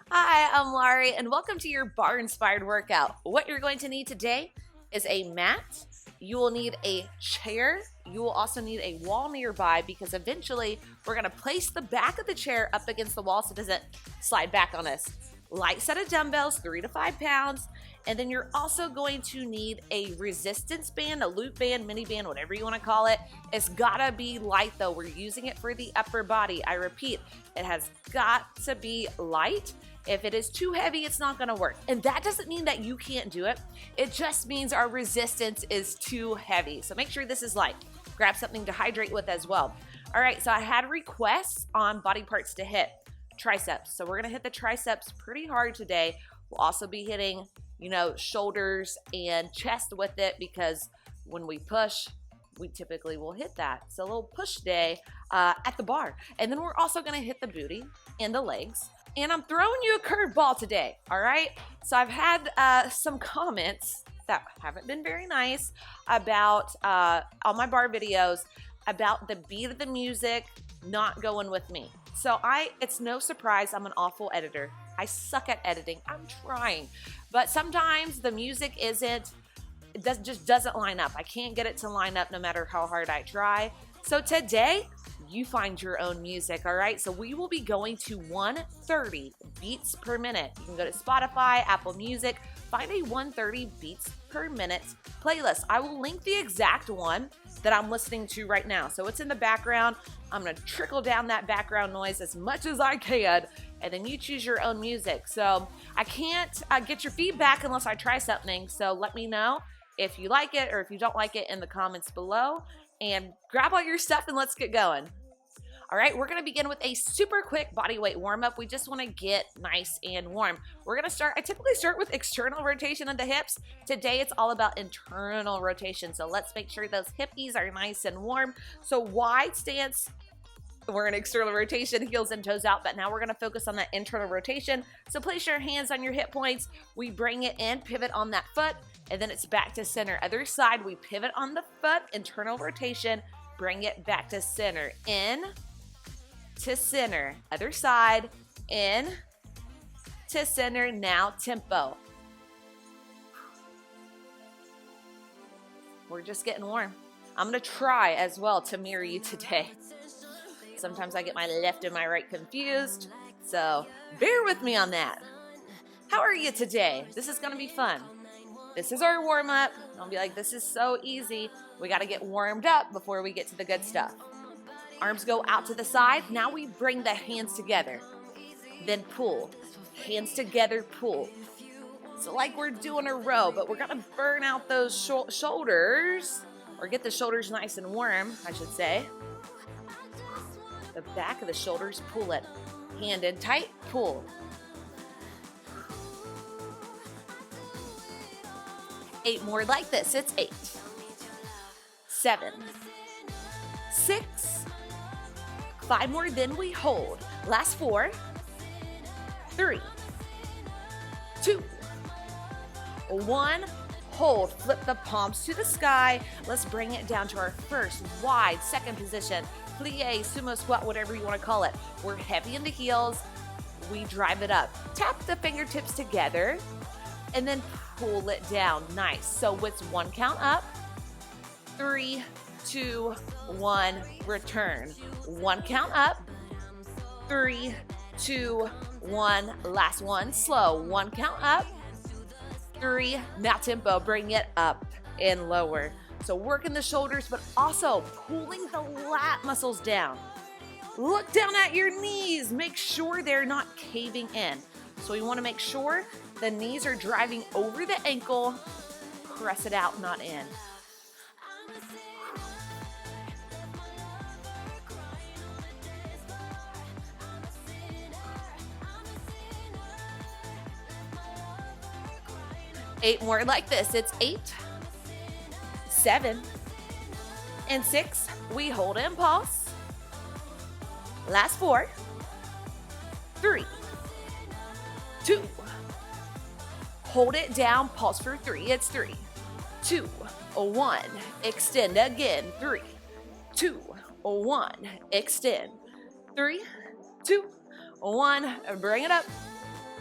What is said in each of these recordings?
Hi, I'm Larie, and welcome to your bar-inspired workout. What you're going to need today is a mat. You will need a chair. You will also need a wall nearby because eventually we're going to place the back of the chair up against the wall so it doesn't slide back on us. Light set of dumbbells, 3 to 5 pounds. And then you're also going to need a resistance band, a loop band, mini band, whatever you want to call it. It's gotta be light though. We're using it for the upper body. I repeat, it has got to be light. If it is too heavy, it's not gonna work. And that doesn't mean that you can't do it. It just means our resistance is too heavy. So make sure this is light. Grab something to hydrate with as well. All right, so I had requests on body parts to hit. Triceps. So we're gonna hit the triceps pretty hard today. We'll also be hitting, shoulders and chest with it because when we push, we typically will hit that. So a little push day at the bar. And then we're also gonna hit the booty and the legs. And I'm throwing you a curveball today, all right? So I've had some comments that haven't been very nice about, on my bar videos, about the beat of the music not going with me. So it's no surprise I'm an awful editor. I suck at editing. I'm trying. But sometimes the music just doesn't line up. I can't get it to line up no matter how hard I try. So today, you find your own music, all right? So we will be going to 130 beats per minute. You can go to Spotify, Apple Music, find a 130 beats per minute playlist. I will link the exact one that I'm listening to right now. So it's in the background. I'm gonna trickle down that background noise as much as I can, and then you choose your own music. So I can't get your feedback unless I try something. So let me know if you like it or if you don't like it in the comments below, and grab all your stuff and let's get going. All right, we're gonna begin with a super quick body weight warm up. We just wanna get nice and warm. We're gonna I typically start with external rotation of the hips. Today it's all about internal rotation. So let's make sure those hippies are nice and warm. So wide stance, we're in external rotation, heels and toes out, but now we're gonna focus on that internal rotation. So place your hands on your hip points. We bring it in, pivot on that foot, and then it's back to center. Other side, we pivot on the foot, internal rotation, bring it back to center. In, to center. Other side, in, to center. Now tempo. We're just getting warm. I'm gonna try as well to mirror you today. Sometimes I get my left and my right confused, so bear with me on that. How are you today? This is gonna be fun. This is our warm up. I'll be like, this is so easy. We gotta get warmed up before we get to the good stuff. Arms go out to the side. Now we bring the hands together. Then pull. Hands together, pull. So like we're doing a row, but we're gonna burn out those shoulders, or get the shoulders nice and warm, I should say. The back of the shoulders, pull it. Hand in tight, pull. 8 more like this. It's 8, 7, 6, 5 more, then we hold. Last 4, 3, 2, 1. Hold. Flip the palms to the sky. Let's bring it down to our first wide second position. Plie, sumo squat, whatever you want to call it. We're heavy in the heels. We drive it up. Tap the fingertips together and then pull it down. Nice. So it's 1 count up. 3, 2, 1, return. 1 count up. 3, 2, 1, last one. Slow. 1 count up. 3, now tempo, bring it up and lower. So working the shoulders, but also pulling the lat muscles down. Look down at your knees. Make sure they're not caving in. So we want to make sure the knees are driving over the ankle. Press it out, not in. Eight more like this. It's 8, 7, and 6. We hold and pulse. Last 4, 3, 2. Hold it down, pulse for 3. It's 3, 2, 1. Extend again. 3, 2, 1. Extend. 3, 2, 1. Bring it up.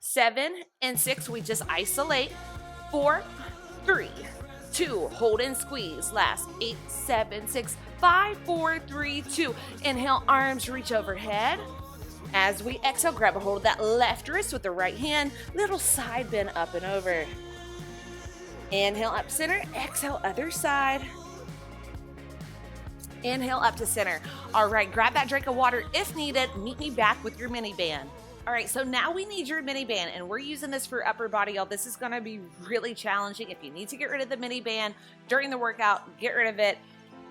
7 and 6, we just isolate. 4, 3, 2, hold and squeeze. Last 8, 7, 6, 5, 4, 3, 2. Inhale, arms reach overhead. As we exhale, grab a hold of that left wrist with the right hand. Little side bend up and over. Inhale up center, exhale other side. Inhale up to center. All right, grab that drink of water if needed. Meet me back with your mini band. All right, so now we need your mini band, and we're using this for upper body, y'all. This is gonna be really challenging. If you need to get rid of the mini band during the workout, get rid of it.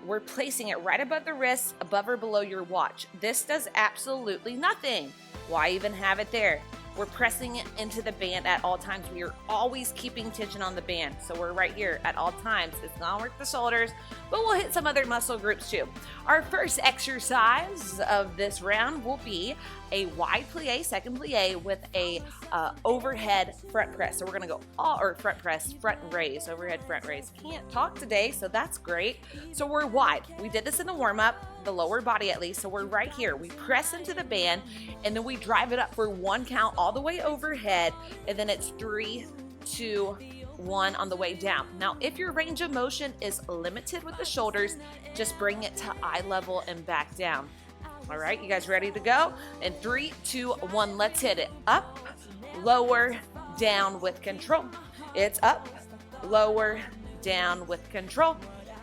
We're placing it right above the wrist, above or below your watch. This does absolutely nothing. Why even have it there? We're pressing it into the band at all times. We are always keeping tension on the band. So we're right here at all times. It's gonna work the shoulders, but we'll hit some other muscle groups too. Our first exercise of this round will be a wide plie, second plie with a overhead front press. So we're gonna go front press, front raise, overhead front raise. Can't talk today, so that's great. So we're wide. We did this in the warm up, the lower body at least. So we're right here. We press into the band and then we drive it up for 1 count all the way overhead. And then it's 3, 2, 1 on the way down. Now, if your range of motion is limited with the shoulders, just bring it to eye level and back down. All right, you guys ready to go? In 3, 2, 1, let's hit it. Up, lower, down with control. It's up, lower, down with control.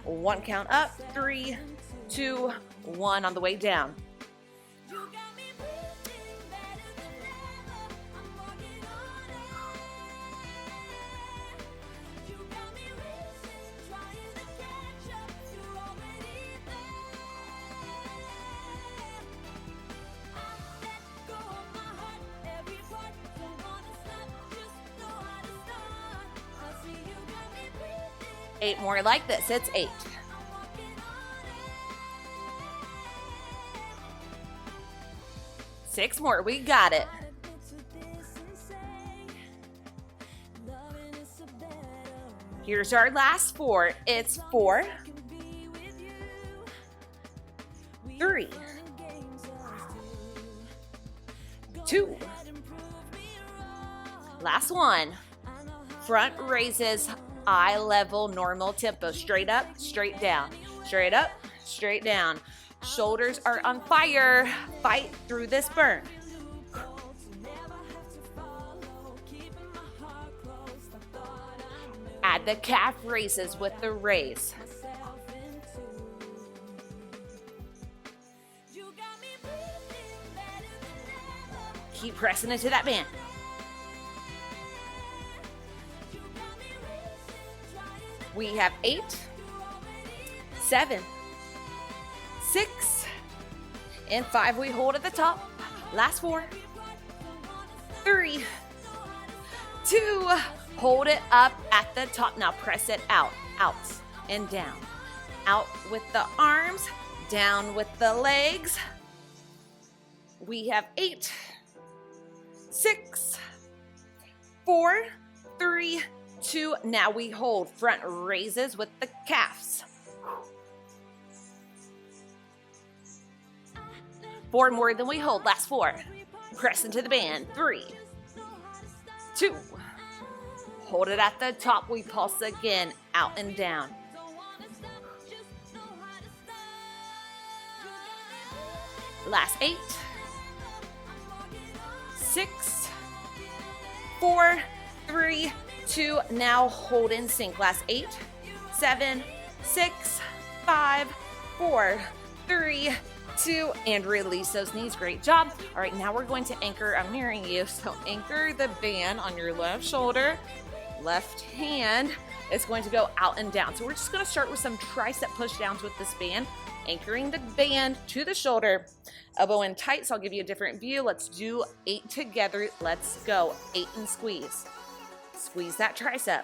1 count up, 3, 2, 1 on the way down. 8 more like this. It's 8. 6 more. We got it. Here's our last 4. It's 4, 3, 2. Last one. Front raises, eye level, normal tempo. Straight up, straight down. Straight up, straight down. Shoulders are on fire. Fight through this burn. Add the calf raises with the raise. Keep pressing into that band. We have 8, 7, 6, and 5. We hold at the top. Last 4, 3, 2. Hold it up at the top. Now press it out, out and down. Out with the arms, down with the legs. We have 8, 6, 4, 3, 2. Now we hold front raises with the calves. 4 more than we hold. Last 4. Press into the band. 3, 2. Hold it at the top. We pulse again, out and down. Last 8, 6, 4, 3, 2. Now hold in sync. Last 8, 7, 6, 5, 4, 3, 2, and release those knees. Great job. All right, now we're going to anchor. I'm nearing you, so anchor the band on your left shoulder. Left hand is going to go out and down. So we're just going to start with some tricep push downs with this band, anchoring the band to the shoulder, elbow in tight. So I'll give you a different view. Let's do 8 together. Let's go. 8 and squeeze. Squeeze that tricep.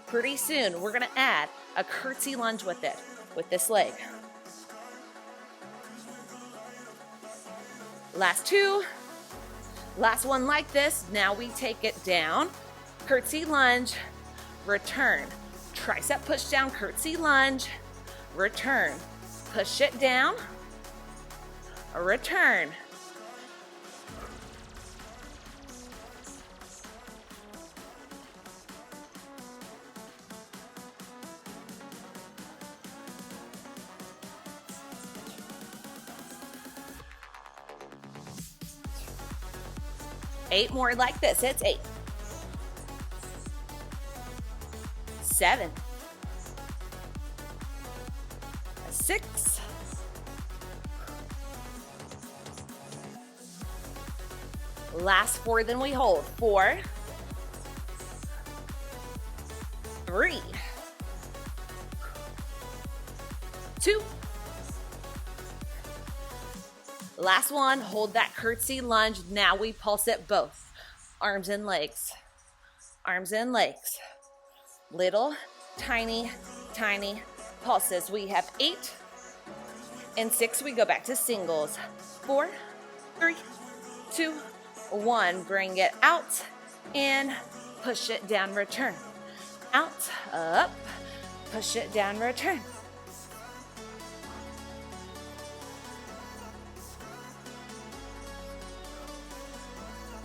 Pretty soon, we're going to add a curtsy lunge with it, with this leg. Last 2. Last one like this. Now we take it down. Curtsy lunge. Return. Tricep push down. Curtsy lunge. Return. Push it down. Return. 8 more like this. It's 8, 7, 6, 4, then we hold. 4, 3, 2. Last one, hold that curtsy lunge. Now we pulse it both. Arms and legs. Arms and legs. Little, tiny, tiny pulses. We have 8 and 6. We go back to singles. 4, 3, 2, 1. Bring it out and push it down, return. Out, up, push it down, return.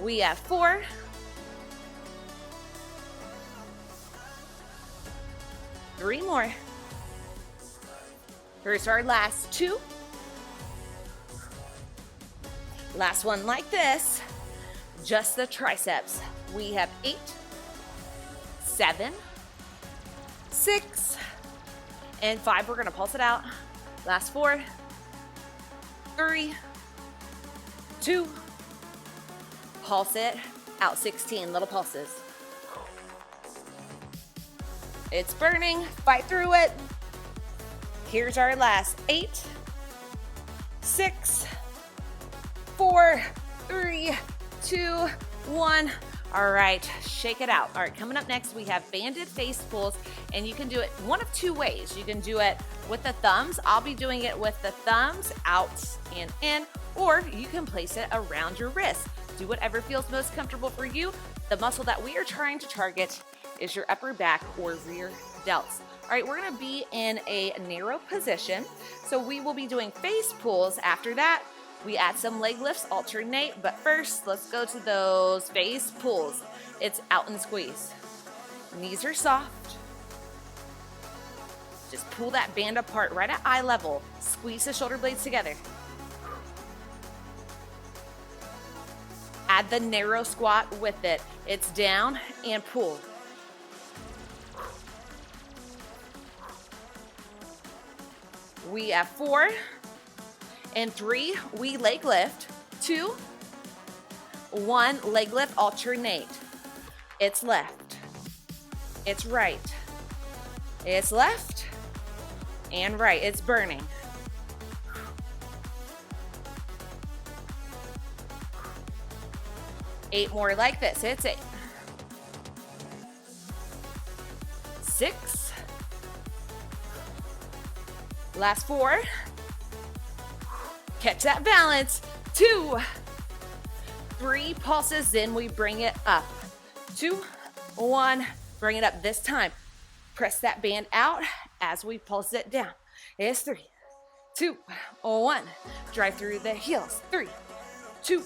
We have 4, 3 more. Here's our last 2. Last one like this, just the triceps. We have 8, 7, 6, and 5. We're gonna pulse it out. Last 4, 3, 2, pulse it out. 16 little pulses. It's burning, fight through it. Here's our last 8, 6, 4, 3, 2, 1. All right, shake it out. All right, coming up next, we have banded face pulls, and you can do it one of 2 ways. You can do it with the thumbs. I'll be doing it with the thumbs out and in, or you can place it around your wrist. Do whatever feels most comfortable for you. The muscle that we are trying to target is your upper back or rear delts. All right, we're gonna be in a narrow position. So we will be doing face pulls. After that, we add some leg lifts, alternate. But first, let's go to those face pulls. It's out and squeeze. Knees are soft. Just pull that band apart right at eye level. Squeeze the shoulder blades together. Add the narrow squat with it. It's down and pull. We have 4 and 3. We leg lift. 2, 1. Leg lift, alternate. It's left. It's right. It's left and right. It's burning. Eight more like this. It's 8, 6, last 4. Catch that balance. 2, 3 pulses. Then we bring it up. 2, 1. Bring it up this time. Press that band out as we pulse it down. It's 3, 2, 1. Drive through the heels. 3, 2,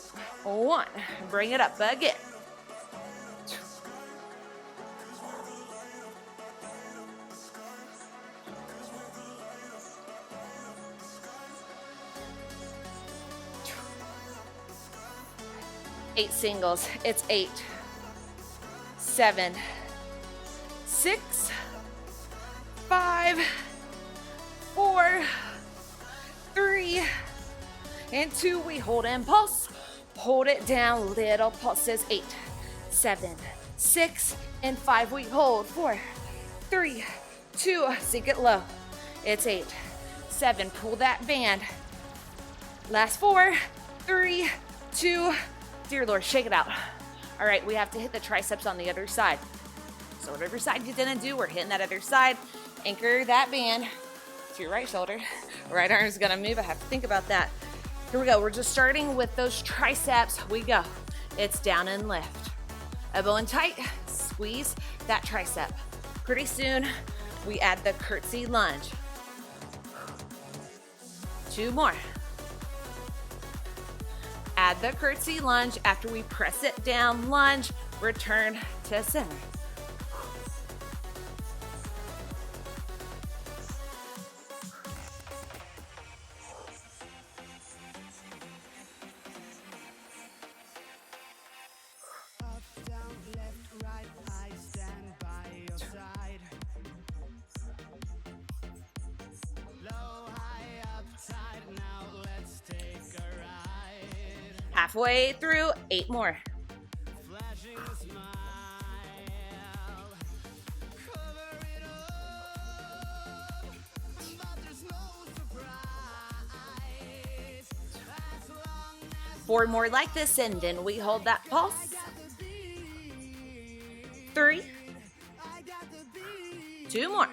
1. Bring it up again. 8 singles. It's 8, 7, 6, 5, 4, 3, and 2. We hold and pulse. Hold it down. Little pulses. 8, 7, 6, and 5. We hold. 4, 3, 2. Sink it low. It's 8, 7. Pull that band. Last 4, 3, 2. Dear Lord, shake it out. All right, we have to hit the triceps on the other side. So whatever side you didn't do, we're hitting that other side. Anchor that band to your right shoulder. Right arm is gonna move. I have to think about that. Here we go. We're just starting with those triceps. We go. It's down and lift. Elbow in tight. Squeeze that tricep. Pretty soon, we add the curtsy lunge. 2 more. Add the curtsy lunge after we press it down, lunge, return to center. Halfway through, 8 more. Four more like this, and then we hold that pulse. 3, 2 more.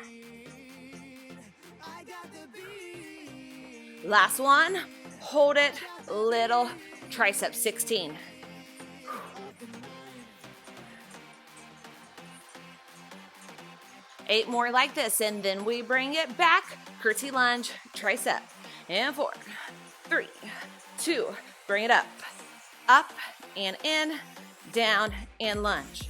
Last one, hold it, little tricep, 16. 8 more like this, and then we bring it back, curtsy lunge, tricep, and 4, 3, 2, bring it up and in, down, and lunge.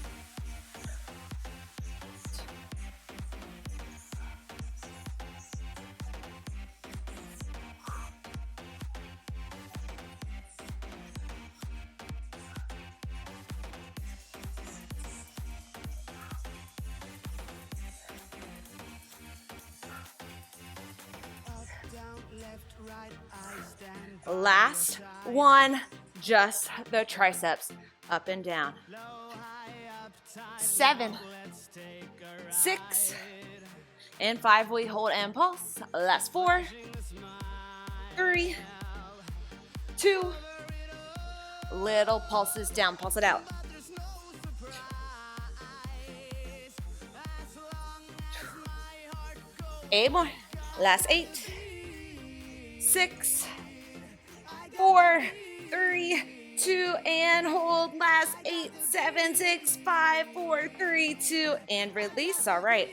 Last one, just the triceps, up and down. 7, 6, and 5, we hold and pulse. Last 4, 3, 2, little pulses down, pulse it out. 8 more, last 8, 6, 4, 3, 2, and hold. Last 8, 7, 6, 5, 4, 3, 2, and release. All right.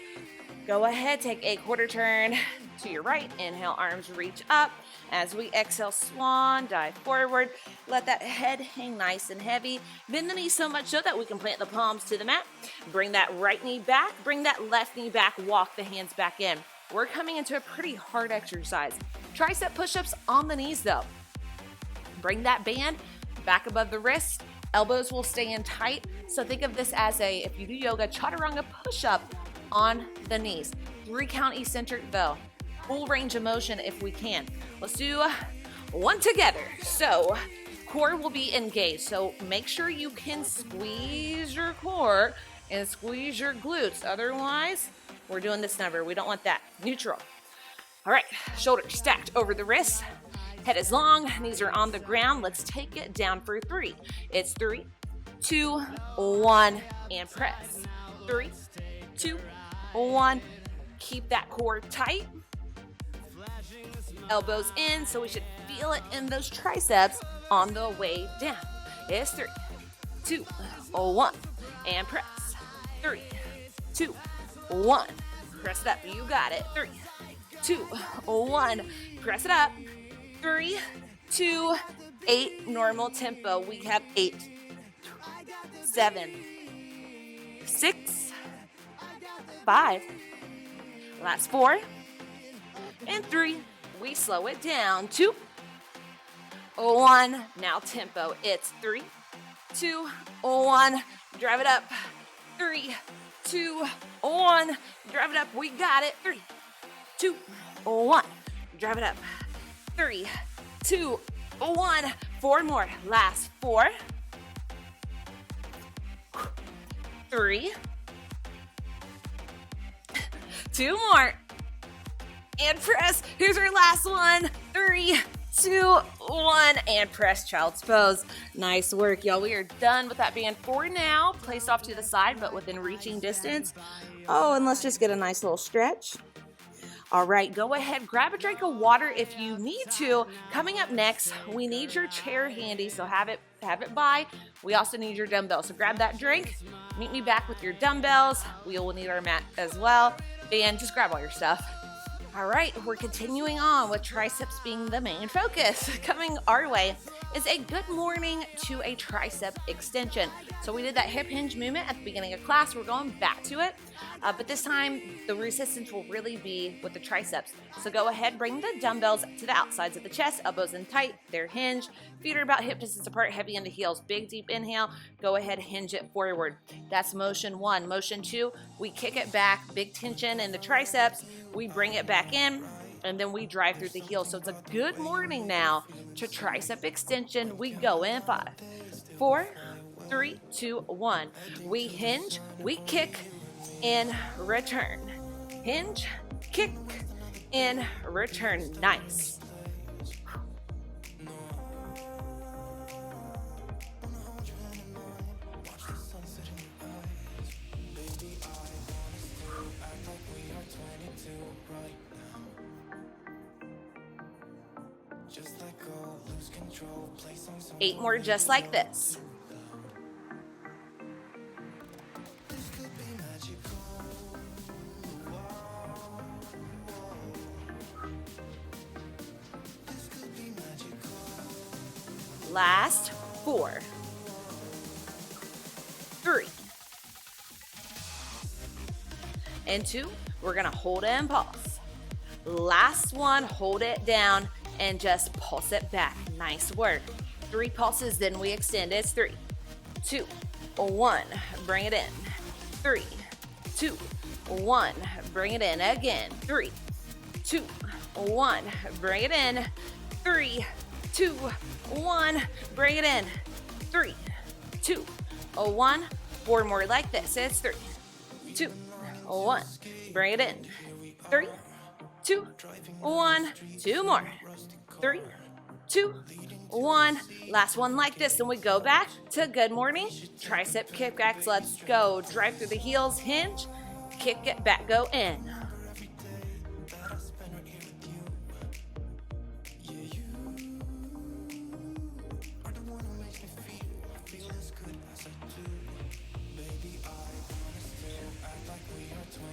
Go ahead, take a quarter turn to your right. Inhale, arms reach up. As we exhale, swan, dive forward. Let that head hang nice and heavy. Bend the knees so much so that we can plant the palms to the mat. Bring that right knee back. Bring that left knee back. Walk the hands back in. We're coming into a pretty hard exercise. Tricep push-ups on the knees though. Bring that band back above the wrist. Elbows will stay in tight. So think of this as if you do yoga, chaturanga push-up on the knees. 3 count eccentric though. Full range of motion if we can. Let's do one together. So core will be engaged. So make sure you can squeeze your core and squeeze your glutes. Otherwise, we're doing this number. We don't want that. Neutral. All right, shoulders stacked over the wrists. Head is long, knees are on the ground. Let's take it down for 3. It's 3, 2, 1, and press. 3, 2, 1. Keep that core tight. Elbows in, so we should feel it in those triceps on the way down. It's 3, 2, 1, and press. 3, 2, 1. Press it up. You got it. 3, 2, 1. Press it up. 3, 2, 8. Normal tempo. We have 8, 7, 6, 5. Last 4 and 3. We slow it down. 2, 1. Now tempo. It's 3, 2, 1. Drive it up. 3, 2, 1. Drive it up. We got it. 3, 2, 1. Drive it up. 3, 2, 1. 4 more. Last 4, 3, 2 more. And press. Here's our last one. 3, 2, 1. And press child's pose. Nice work, y'all. We are done with that band for now. Placed off to the side, but within reaching distance. Oh, and let's just get a nice little stretch. All right, go ahead, grab a drink of water if you need to. Coming up next, we need your chair handy, so have it by. We also need your dumbbells, so grab that drink. Meet me back with your dumbbells. We will need our mat as well. And just grab all your stuff. All right, we're continuing on with triceps being the main focus. Coming our way is a good morning to a tricep extension. So we did that hip hinge movement at the beginning of class. We're going back to it, but this time the resistance will really be with the triceps. So go ahead, bring the dumbbells to the outsides of the chest, elbows in tight, they're hinged, feet are about hip distance apart, heavy into heels. Big deep inhale, go ahead, hinge it forward. That's motion 1. Motion 2, we kick it back, big tension in the triceps, we bring it back in, and then we drive through the heels. So it's a good morning now to tricep extension. We go in 5, 4, 3, 2, 1. We hinge, we kick, and return. Hinge, kick, and return. Nice. Eight more just like this. Last 4, 3, and 2. We're gonna hold it and pulse. Last one, hold it down and just pulse it back. Nice work. 3 pulses, then we extend. It's 3, 2, 1. Bring it in. 3, 2, 1. Bring it in again. 3, 2, 1. Bring it in. 3, 2, 1. Bring it in. 3, 2, 1. 4 more like this. It's 3, 2, 1. Bring it in. 3, 2, 1. 2 more. 3, 2, 1. Last one like this, and we go back to good morning. Tricep kickbacks. Let's go. Drive through the heels, hinge, kick it back, go in.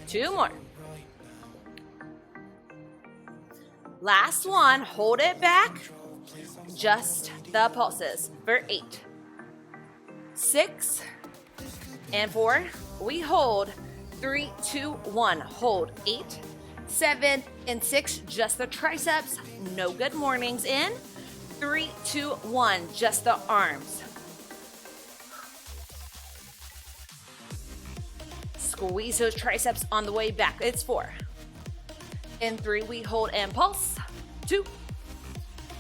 Two more. Last one, hold it back. Just the pulses for 8, 6, and 4. We hold. 3, 2, 1. Hold. 8, 7, and 6. Just the triceps. No good mornings. In 3, 2, 1. Just the arms. Squeeze those triceps on the way back. It's 4. In 3, we hold and pulse. 2.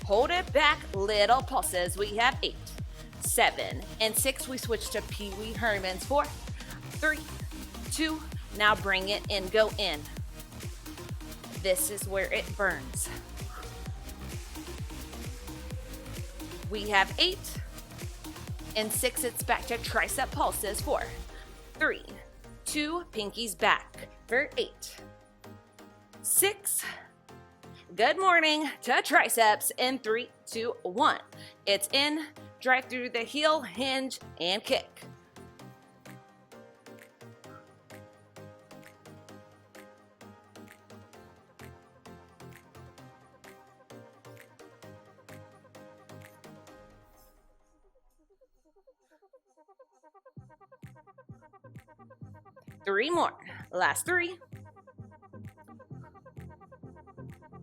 Hold it back, little pulses. We have 8, 7, and 6. We switch to Pee Wee Herman's. 4, 3, 2. Now bring it in, go in. This is where it burns. We have 8, and 6. It's back to tricep pulses. 4, 3, 2. Pinkies back for 8, 6. Good morning to triceps in 3, 2, 1. It's in, drive through the heel, hinge, and kick. Three more. Last 3,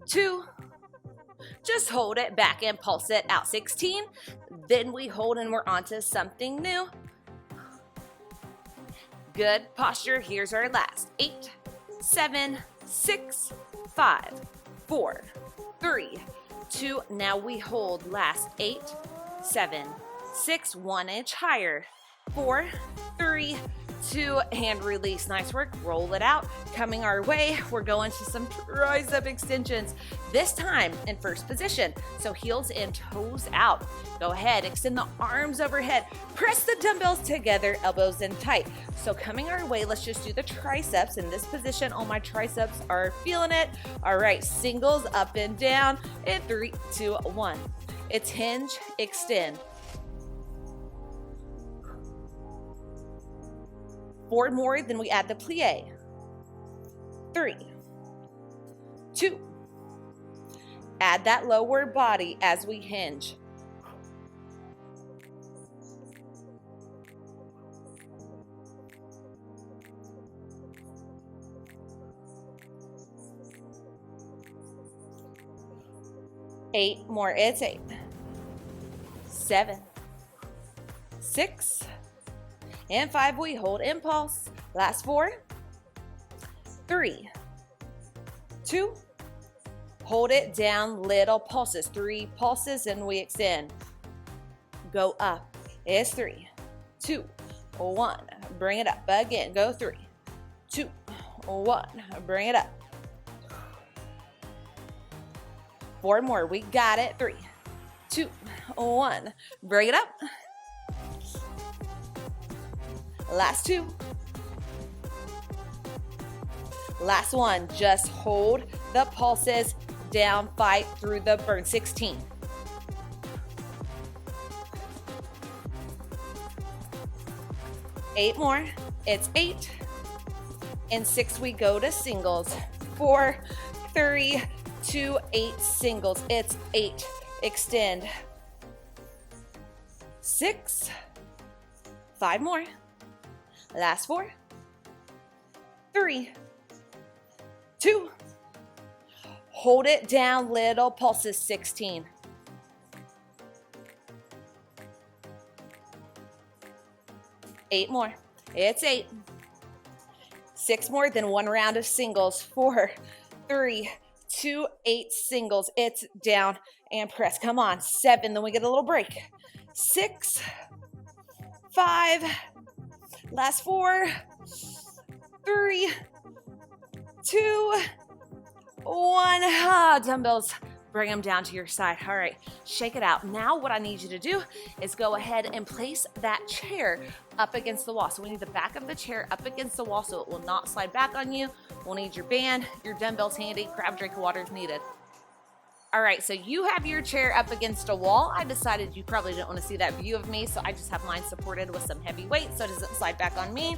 2. Just hold it back and pulse it out. 16. Then we hold and we're on to something new. Good posture. Here's our last. 8, 7, 6, 5, 4, 3, 2. Now we hold. Last 8, 7, 6. 1 inch higher. 4, 3, 2, and release. Nice work. Roll it out. Coming our way, we're going to some tricep extensions. This time in first position. So heels and toes out. Go ahead, extend the arms overhead. Press the dumbbells together, elbows in tight. So coming our way, let's just do the triceps in this position. All my triceps are feeling it. All right, singles up and down in 3, 2, 1. It's hinge, extend. 4 more, then we add the plie. 3, 2. Add that lower body as we hinge. 8 more. It's 8, 7, 6, and 5. We hold impulse. Last 4, 3, 2, Hold it down, little pulses. 3 pulses, and we extend. Go up. It's 3, 2, 1. Bring it up. Again, go 3, 2, 1. Bring it up. 4 more. We got it. 3, 2, 1. Bring it up. Last 2. Last 1. Just hold the pulses down. Fight through the burn. 16. 8 more. It's 8. And 6, we go to singles. 4, 3, 2, 8 singles. It's 8. Extend. 6. 5 more. Last 4. 3, 2. Hold it down, little pulses. 16. 8 more. It's 8. 6 more, then 1 round of singles. 4, 3, 2, 8 singles. It's down and press. Come on. 7, then we get a little break. 6, 5, last 4, 3, 2, 1. Dumbbells. Bring them down to your side. All right, shake it out. Now what I need you to do is go ahead and place that chair up against the wall. So we need the back of the chair up against the wall so it will not slide back on you. We'll need your band, your dumbbells handy, grab a drink of water if needed. All right, so you have your chair up against a wall. I decided you probably didn't want to see that view of me, so I just have mine supported with some heavy weight so it doesn't slide back on me.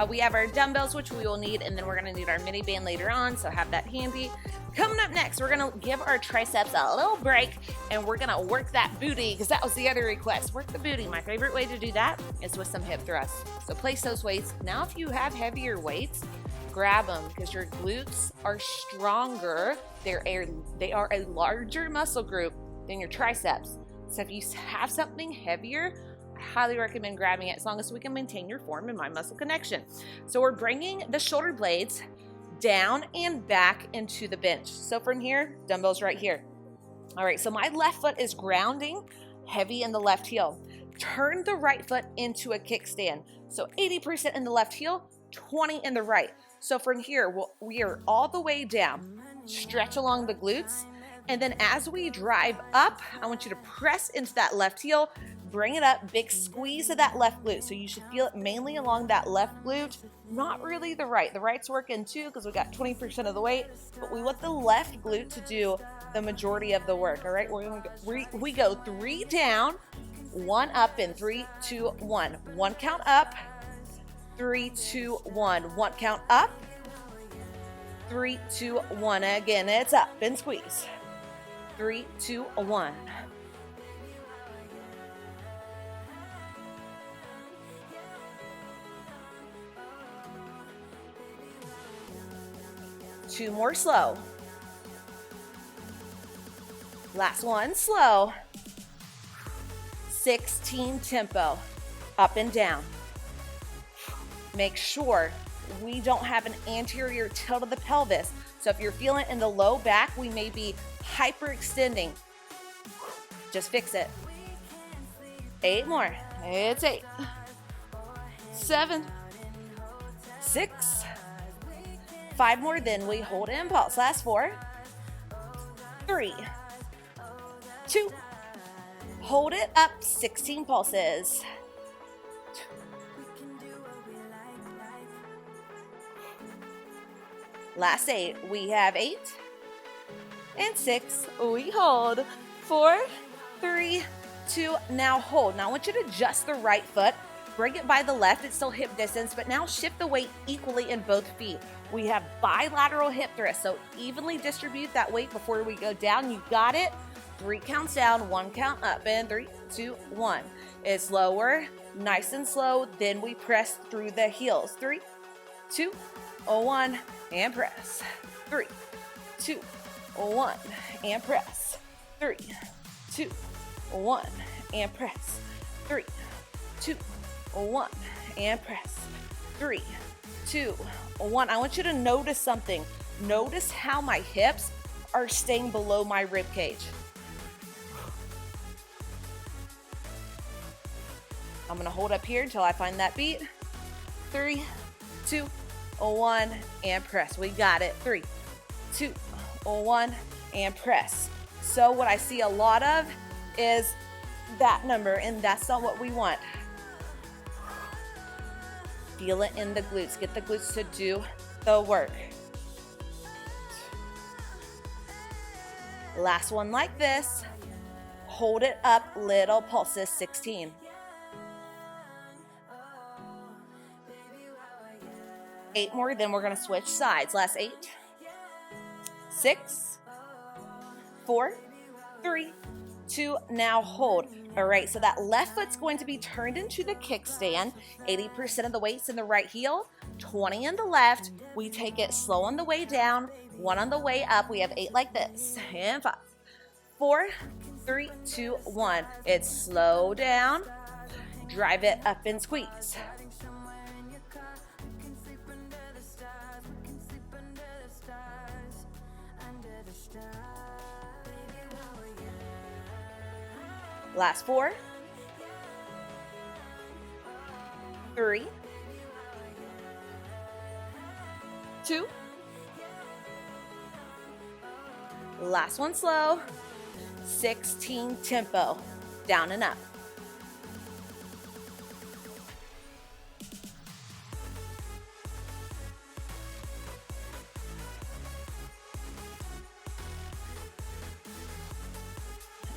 We have our dumbbells, which we will need, and then we're going to need our mini band later on, so have that handy. Coming up next, we're going to give our triceps a little break, and we're going to work that booty, because that was the other request. Work the booty. My favorite way to do that is with some hip thrusts. So place those weights. Now, if you have heavier weights, grab them, because your glutes are stronger. They are a larger muscle group than your triceps. So if you have something heavier, I highly recommend grabbing it as long as we can maintain your form and mind muscle connection. So we're bringing the shoulder blades down and back into the bench. So from here, dumbbells right here. All right, so my left foot is grounding heavy in the left heel. Turn the right foot into a kickstand. So 80% in the left heel, 20 in the right. So from here, we are all the way down. Stretch along the glutes. And then as we drive up, I want you to press into that left heel, bring it up, big squeeze of that left glute. So you should feel it mainly along that left glute, not really the right. The right's working too because we got 20% of the weight, but we want the left glute to do the majority of the work, all right? We go 3 down, 1 up in 3, 2, 1. 1 count up, 3, 2, 1. 1 count up, 3, 2, 1. Again, it's up and squeeze. 3, 2, 1. Two more slow. Last one slow. 16 tempo. Up and down. Make sure we don't have an anterior tilt of the pelvis. So if you're feeling it in the low back, we may be hyperextending. Just fix it. 8 more. It's 8. 7. 6. 5 more, then we hold and pulse. Last 4. 3. 2. Hold it up. 16 pulses. Last 8. We have 8. And 6. We hold. 4, 3, 2. Now hold. Now I want you to adjust the right foot. Bring it by the left. It's still hip distance, but now shift the weight equally in both feet. We have bilateral hip thrust, so evenly distribute that weight before we go down. You got it. 3 counts down, 1 count up, and 3, 2, 1. It's lower, nice and slow. Then we press through the heels. 3, 2, 1, and press. 3, 2, 1, and press. 3, 2, 1, and press. 3, 2, 1, and press. 3, 2, 1. I want you to notice something. Notice how my hips are staying below my rib cage. I'm gonna hold up here until I find that beat. 3, 2, 1, and press. We got it. 3, 2, 1, and press. So what I see a lot of is that number, and that's not what we want. Feel it in the glutes. Get the glutes to do the work. Last one like this. Hold it up, little pulses, 16. 8 more, then we're gonna switch sides. Last 8, 6, 4, 3, 2, now hold. All right, so that left foot's going to be turned into the kickstand. 80% of the weight's in the right heel, 20 in the left. We take it slow on the way down, 1 on the way up. We have 8 like this, and 5, 4, 3, 2, 1. It's slow down, drive it up and squeeze. Last 4, 3, 2, last one slow, 16 tempo, down and up.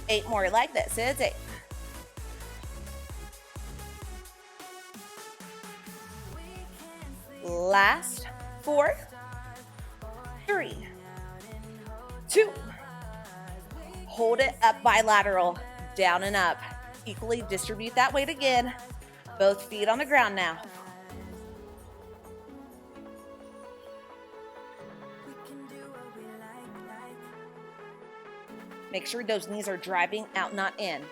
Eight more like this. It's 8. Last 4, 3, 2. Hold it up, bilateral, down and up. Equally distribute that weight again. Both feet on the ground now. Make sure those knees are driving out, not in.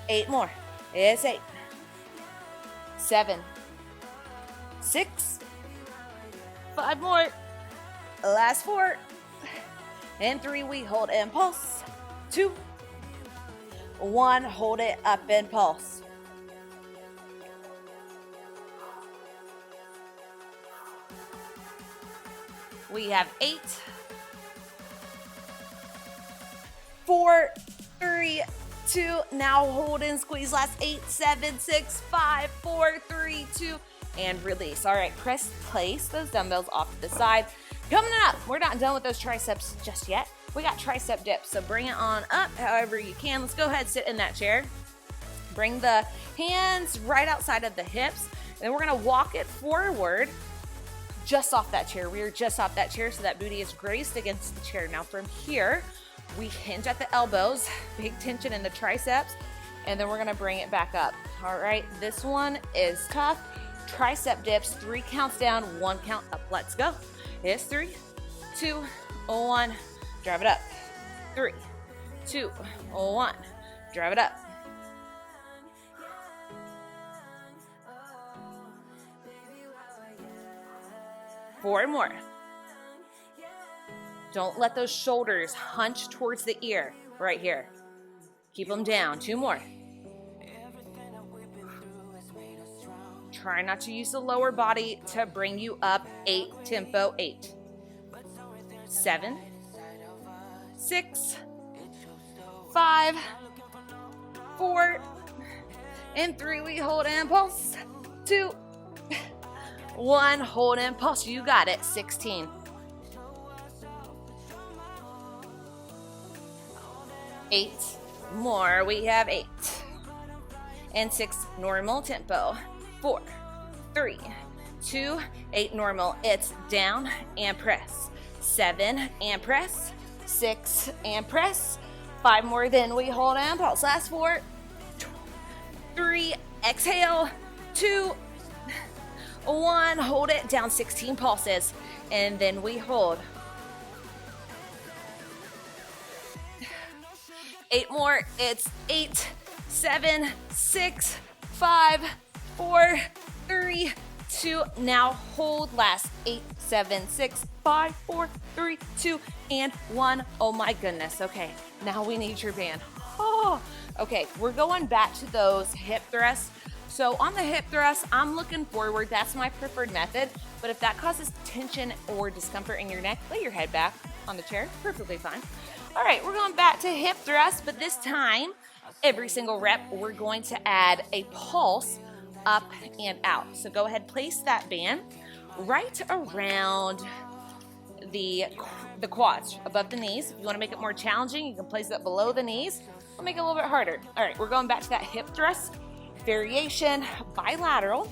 Eight more. It's 8, 7, 6, 5 more. Last 4, and 3. We hold and pulse. 2, 1. Hold it up and pulse. We have 8, 4, 3, 2. Now hold and squeeze. Last 8, 7, 6, 5, 4, 3, 2, and release. All right, place those dumbbells off to the side. Coming up, we're not done with those triceps just yet. We got tricep dips, so bring it on up however you can. Let's go ahead, sit in that chair. Bring the hands right outside of the hips, and then we're gonna walk it forward just off that chair. We are just off that chair, so that booty is graced against the chair. Now from here, we hinge at the elbows, big tension in the triceps, and then we're gonna bring it back up. All right, this one is tough. Tricep dips, 3 counts down, 1 count up. Let's go. It's 3, 2, 1. Drive it up. 3, 2, 1. Drive it up. Four more. Don't let those shoulders hunch towards the ear right here. Keep them down. 2 more. Try not to use the lower body to bring you up. 8, tempo 8. 7, 6, 5, 4, and 3. We hold and pulse. 2, 1. Hold and pulse. You got it. 16. 8 more. We have 8 and 6. Normal tempo. 4, 3, 2, 8. Normal. It's down and press. 7 and press. 6 and press. 5 more. Then we hold and pulse. Last 4, 3. Exhale. 2, 1. Hold it down. 16 pulses, and then we hold. 8 more. It's 8, 7, 6, 5, 4, 3, 2. Now hold. Last 8, 7, 6, 5, 4, 3, 2, and 1. Oh my goodness. Okay, now we need your band. Oh, okay, we're going back to those hip thrusts. So on the hip thrust, I'm looking forward. That's my preferred method. But if that causes tension or discomfort in your neck, lay your head back on the chair. Perfectly fine. All right, we're going back to hip thrust, but this time, every single rep, we're going to add a pulse up and out. So go ahead, place that band right around the quads, above the knees. If you want to make it more challenging, you can place it below the knees. We'll make it a little bit harder. All right, we're going back to that hip thrust variation, bilateral.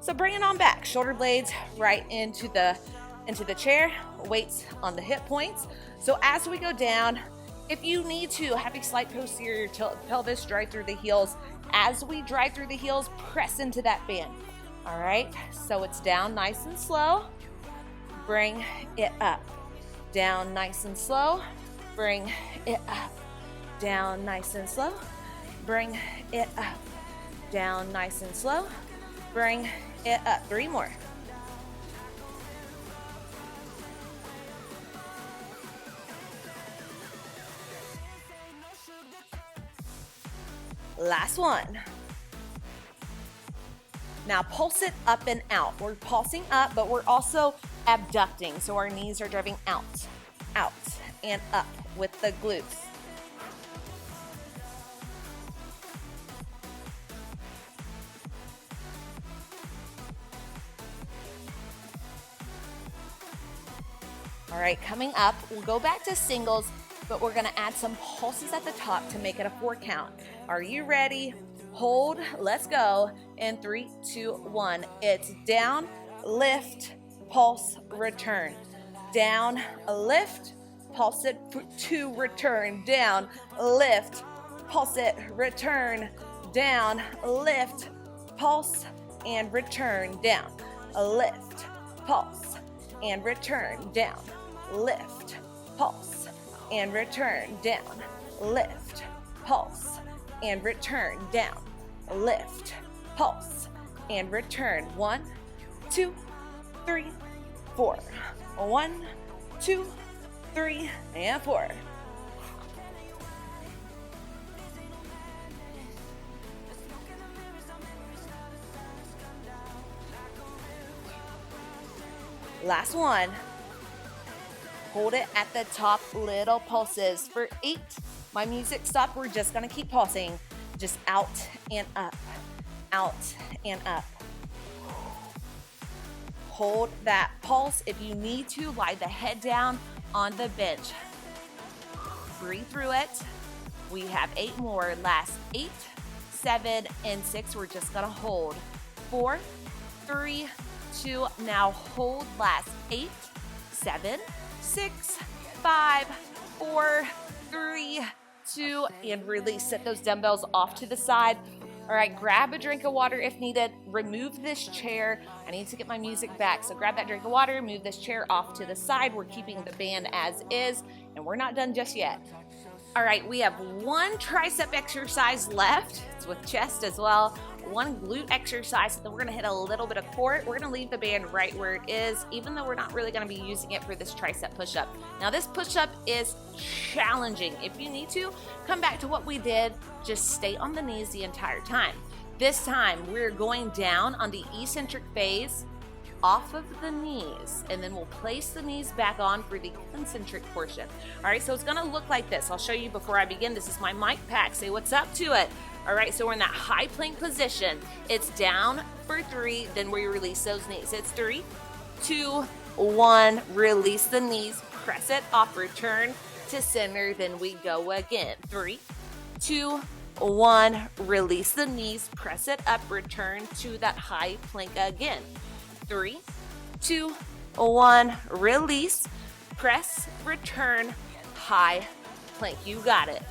So bring it on back, shoulder blades right into the chair, weights on the hip points. So as we go down, if you need to have a slight posterior pelvis, drive through the heels. As we drive through the heels, press into that band. All right, so it's down nice and slow. Bring it up. Down nice and slow. Bring it up. Down nice and slow. Bring it up. Down nice and slow. Bring it up. 3 more. Last one. Now pulse it up and out. We're pulsing up, but we're also abducting. So our knees are driving out, and up with the glutes. All right, coming up, we'll go back to singles, but we're gonna add some pulses at the top to make it a 4 count. Are you ready? Hold, let's go. In 3, 2, 1. It's down, lift, pulse, return. Down, lift, pulse it to return. Down, lift, pulse it, return. Down, lift, pulse, and return. Down, lift, pulse, and return. Down, lift, pulse, and return. Down, lift, pulse, and return. Down, lift, pulse, and return. 1, 2, 3, 4. 1, 2, 3, and 4. Last one. Hold it at the top, little pulses. For 8, my music stopped. We're just gonna keep pulsing. Just out and up, out and up. Hold that pulse. If you need to, lie the head down on the bench. Breathe through it. We have 8 more. Last 8, 7, and 6. We're just gonna hold. 4, 3, 2. Now hold. Last 8, 7, 6, 5, 4, 3, 2, and release. Set those dumbbells off to the side. All right, grab a drink of water if needed. Remove this chair. I need to get my music back. So grab that drink of water, move this chair off to the side. We're keeping the band as is, and we're not done just yet. All right, we have 1 tricep exercise left. It's with chest as well. 1 glute exercise, and then we're gonna hit a little bit of core. We're gonna leave the band right where it is, even though we're not really gonna be using it for this tricep push-up. Now this push-up is challenging. If you need to, come back to what we did. Just stay on the knees the entire time. This time, we're going down on the eccentric phase, off of the knees, and then we'll place the knees back on for the concentric portion. All right, so it's gonna look like this. I'll show you before I begin. This is my mic pack. Say what's up to it. All right, so we're in that high plank position. It's down for 3, then we release those knees. It's 3, 2, 1, release the knees, press it off, return to center, then we go again. 3, 2, 1, release the knees, press it up, return to that high plank again. 3, 2, 1, release, press, return, high plank. You got it.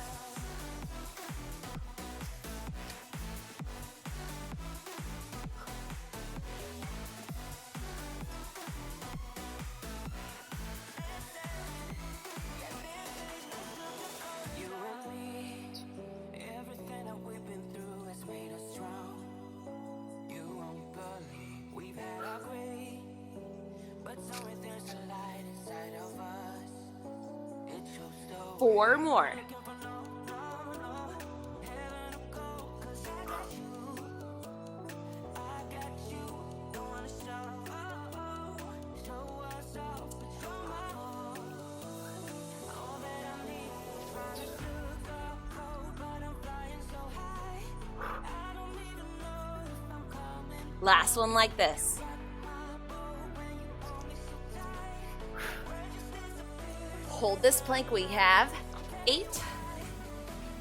Four more. Last one like this. Hold this plank. We have 8.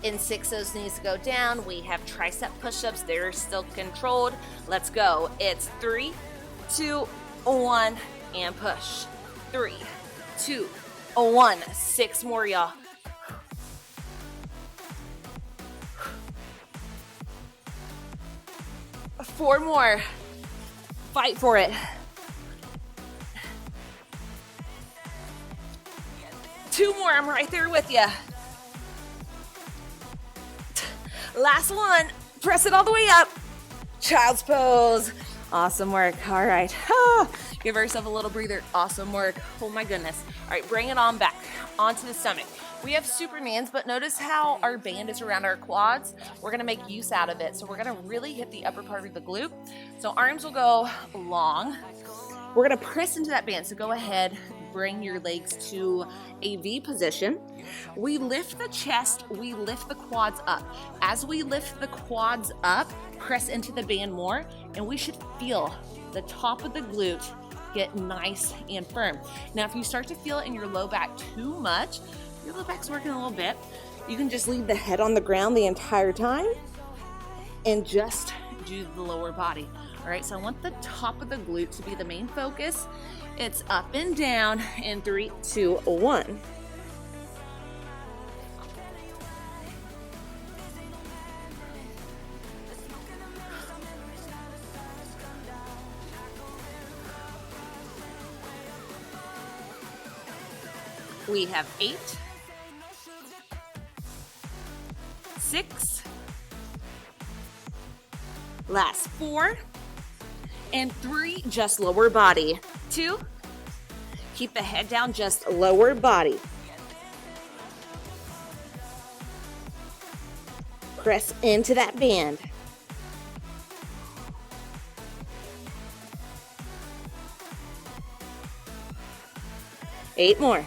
In 6, those knees to go down. We have tricep push-ups. They're still controlled. Let's go. It's 3, 2, 1, and push. 3, 2, 1. 6 more, y'all. Four more. Fight for it. 2 more. I'm right there with you. Last one. Press it all the way up. Child's pose. Awesome work. All right. Give yourself a little breather. Awesome work. Oh my goodness. All right, bring it on back onto the stomach. We have Supermans, but notice how our band is around our quads. We're gonna make use out of it. So we're gonna really hit the upper part of the glute. So arms will go long. We're gonna press into that band. So go ahead, bring your legs to a V position. We lift the chest, we lift the quads up. As we lift the quads up, press into the band more, and we should feel the top of the glute get nice and firm. Now, if you start to feel it in your low back too much, your low back's working a little bit, you can just leave the head on the ground the entire time and just do the lower body. All right, so I want the top of the glute to be the main focus. It's up and down in 3, 2, 1. We have 8, 6, last 4, and 3, just lower body. 2, keep the head down, just lower body. Press into that band. Eight more.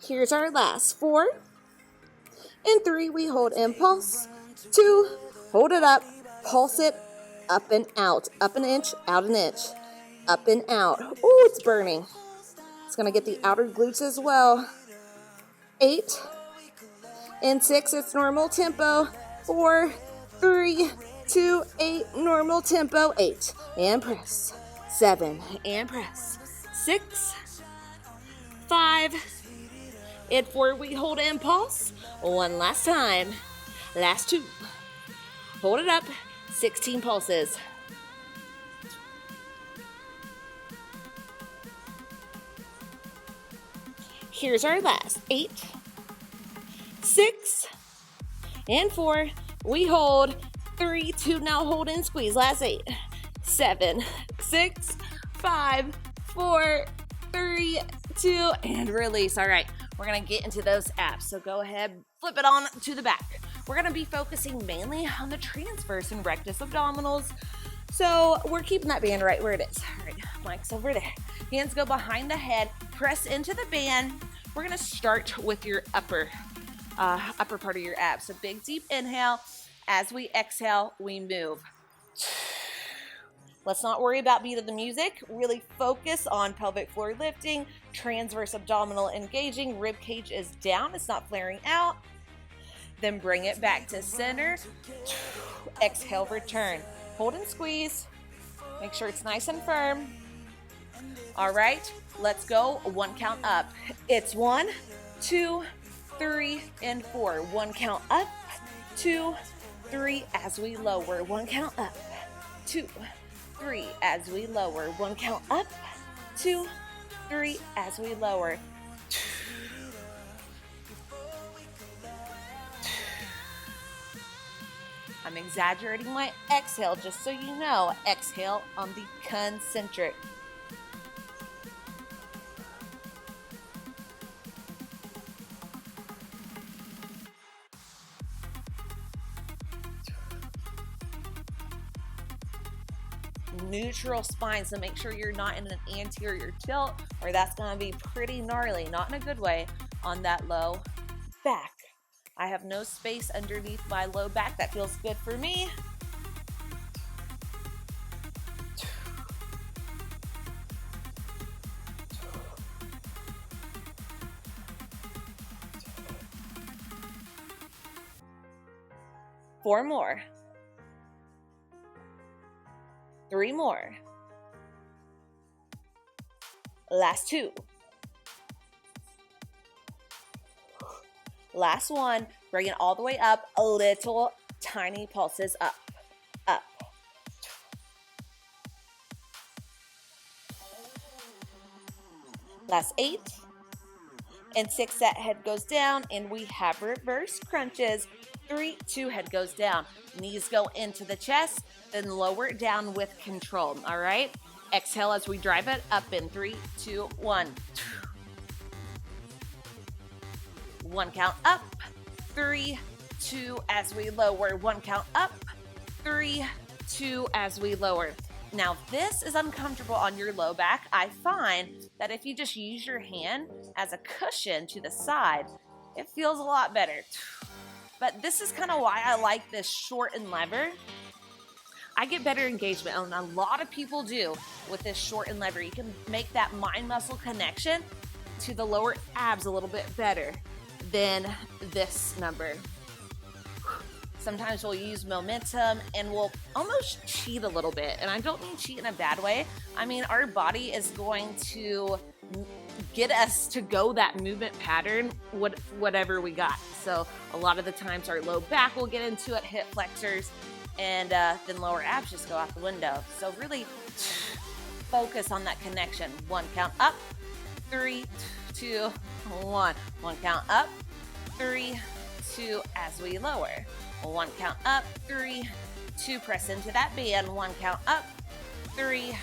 Here's our last 4. In 3, we hold impulse. 2, hold it up, pulse it, up and out. Up an inch, out an inch. Up and out. Ooh, it's burning. It's gonna get the outer glutes as well. 8. In 6, it's normal tempo. 4, 3, 2, 8, normal tempo. 8, and press. 7, and press. 6, 5, and 4, we hold impulse. 1 last time. Last 2. Hold it up. 16 pulses. Here's our last 8, 6, and 4. We hold 3, 2. Now hold and squeeze. Last 8, 7, 6, 5, 4, 3, 2, and release. All right, we're gonna get into those abs. So go ahead, flip it on to the back. We're gonna be focusing mainly on the transverse and rectus abdominals. So we're keeping that band right where it is. All right, Mike's over there. Hands go behind the head, press into the band. We're gonna start with your upper part of your abs. So big deep inhale. As we exhale, we move. Let's not worry about beat of the music. Really focus on pelvic floor lifting, transverse abdominal engaging, rib cage is down, it's not flaring out. Then bring it back to center. Exhale, return. Hold and squeeze. Make sure it's nice and firm. All right, let's go. 1 count up. It's 1, 2, 3, and 4. 1 count up, 2, 3, as we lower. 1 count up, 2, 3, as we lower. 1 count up, 2, 3, as we lower. I'm exaggerating my exhale just so you know. Exhale on the concentric. Neutral spine, so make sure you're not in an anterior tilt or that's going to be pretty gnarly, not in a good way on that low back. I have no space underneath my low back. That feels good for me. Four more. Three more. Last two. Last one. Bring it all the way up. A little tiny pulses up, up. Last 8. And 6, that head goes down, and we have reverse crunches. 3, 2, head goes down. Knees go into the chest, then lower it down with control, all right? Exhale as we drive it up in 3, 2, 1. 1 count up, 3, 2, as we lower. 1 count up, 3, 2, as we lower. Now, if this is uncomfortable on your low back, I find that if you just use your hand as a cushion to the side, it feels a lot better. But this is kind of why I like this shortened lever. I get better engagement, and a lot of people do with this shortened lever. You can make that mind-muscle connection to the lower abs a little bit better than this number. Sometimes we'll use momentum and we'll almost cheat a little bit. And I don't mean cheat in a bad way. I mean, our body is going to get us to go that movement pattern, whatever we got. So a lot of the times our low back will get into it, hip flexors, and then lower abs just go out the window. So really focus on that connection. 1 count up, 3, 2, 1. 1 count up, 3, 2, as we lower. 1 count up, 3, 2, press into that band. 1 count up, 3,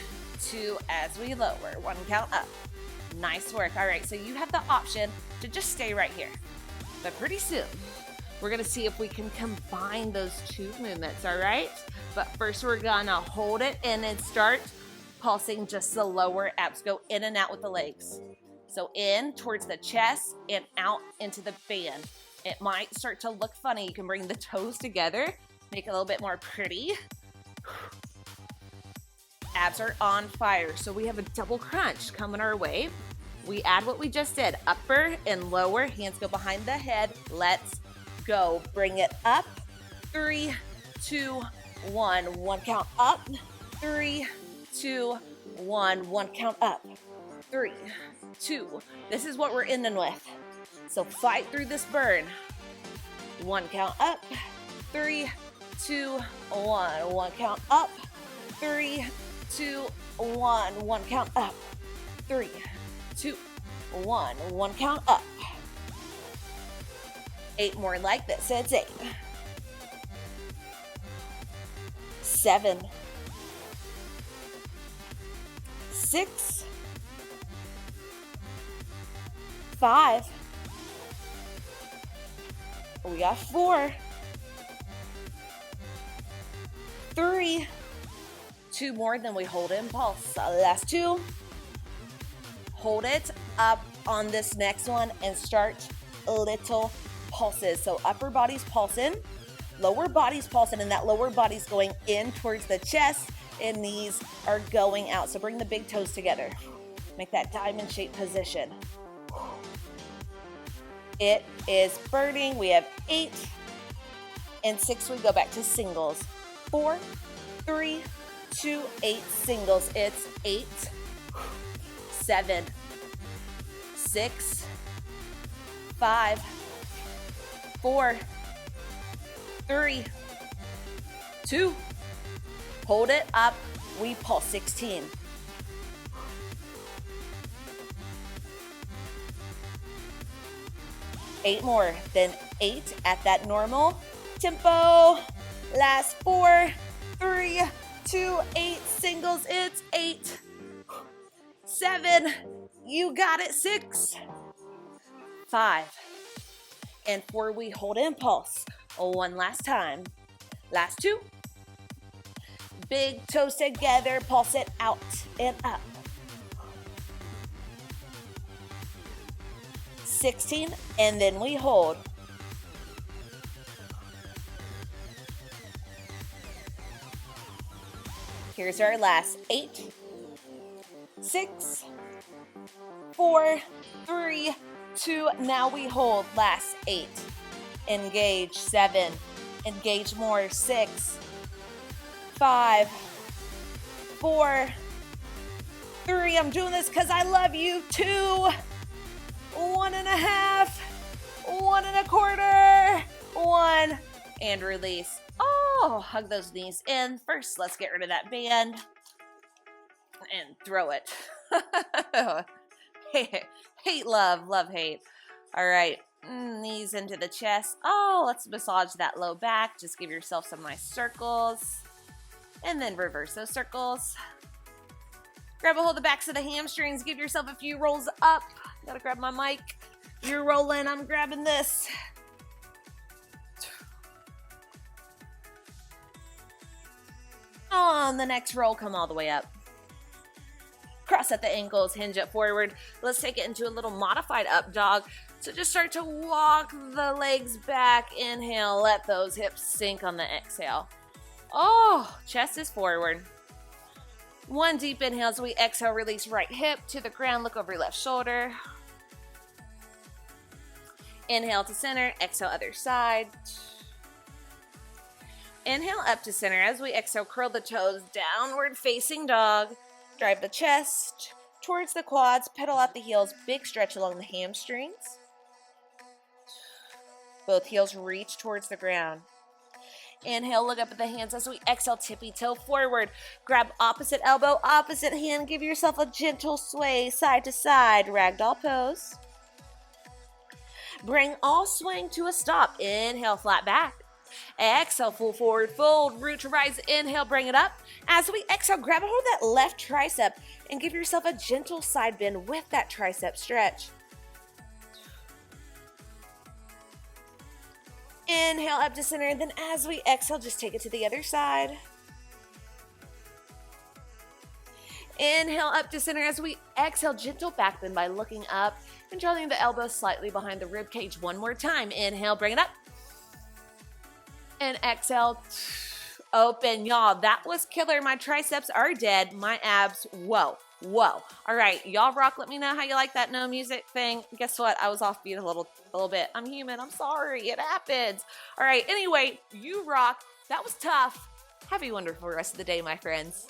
2, as we lower. 1 count up. Nice work. All right, so you have the option to just stay right here. But pretty soon, we're gonna see if we can combine those two movements, all right? But first, we're gonna hold it and then start pulsing just the lower abs. Go in and out with the legs. So in towards the chest and out into the band. It might start to look funny. You can bring the toes together, make it a little bit more pretty. Abs are on fire. So we have a double crunch coming our way. We add what we just did, upper and lower. Hands go behind the head. Let's go. Bring it up. 3, 2, 1. 1 count up. 3, 2, 1. 1 count up. 3, 2. This is what we're ending with. So fight through this burn. 1 count up. 3, 2, 1. 1 count up. 3, 2, 1. 1 count up. 3, 2, 1. 1 count up. 8 more like this. It's 8. 7. 6. 5. We got 4. 3. 2 more, then we hold in pulse. Last 2. Hold it up on this next one and start little pulses. So upper body's pulsing, lower body's pulsing, and that lower body's going in towards the chest and knees are going out. So bring the big toes together. Make that diamond shaped position. It is burning. We have 8 and 6. We go back to singles. 4, 3, 2, 8 singles. It's 8, 7, 6, 5, 4, 3, 2. Hold it up. We pulse 16. Eight more, then 8 at that normal tempo. Last 4, 3, 2, 8 singles. It's 8, 7, you got it, 6, 5, and 4. We hold impulse. One last time. Last 2. Big toes together, pulse it out and up. 16, and then we hold. Here's our last 8, 6, 4, 3, 2. Now we hold. Last 8. Engage. 7. Engage more. 6, 5, 4, 3. I'm doing this because I love you. 2, 1.5, 1.25, 1, and release. Oh, hug those knees in. First, let's get rid of that band and throw it. Hate, love, love, hate. All right, knees into the chest. Oh, let's massage that low back. Just give yourself some nice circles. And then reverse those circles. Grab a hold of the backs of the hamstrings. Give yourself a few rolls up. Gotta grab my mic. You're rolling, I'm grabbing this. On the next roll, come all the way up. Cross at the ankles, hinge it forward. Let's take it into a little modified up dog. So just start to walk the legs back. Inhale, let those hips sink on the exhale. Oh, chest is forward. 1 deep inhale as we exhale, release right hip to the ground, look over your left shoulder. Inhale to center, exhale other side. Inhale up to center. As we exhale, curl the toes, downward facing dog. Drive the chest towards the quads, pedal out the heels, big stretch along the hamstrings. Both heels reach towards the ground. Inhale, look up at the hands as we exhale, tippy toe forward. Grab opposite elbow, opposite hand. Give yourself a gentle sway side to side, ragdoll pose. Bring all swing to a stop. Inhale, flat back. Exhale, full forward fold, root to rise. Inhale, bring it up. As we exhale, grab a hold of that left tricep and give yourself a gentle side bend with that tricep stretch. Inhale up to center, and then as we exhale, just take it to the other side. Inhale up to center. As we exhale, gentle back bend by looking up and drawing the elbows slightly behind the rib cage. One more time. Inhale, bring it up. And exhale, open. Y'all, that was killer. My triceps are dead. My abs, whoa. All right, y'all rock. Let me know how you like that no music thing. Guess what? I was offbeat a little bit. I'm human. I'm sorry. It happens. All right, anyway, you rock. That was tough. Have a wonderful rest of the day, my friends.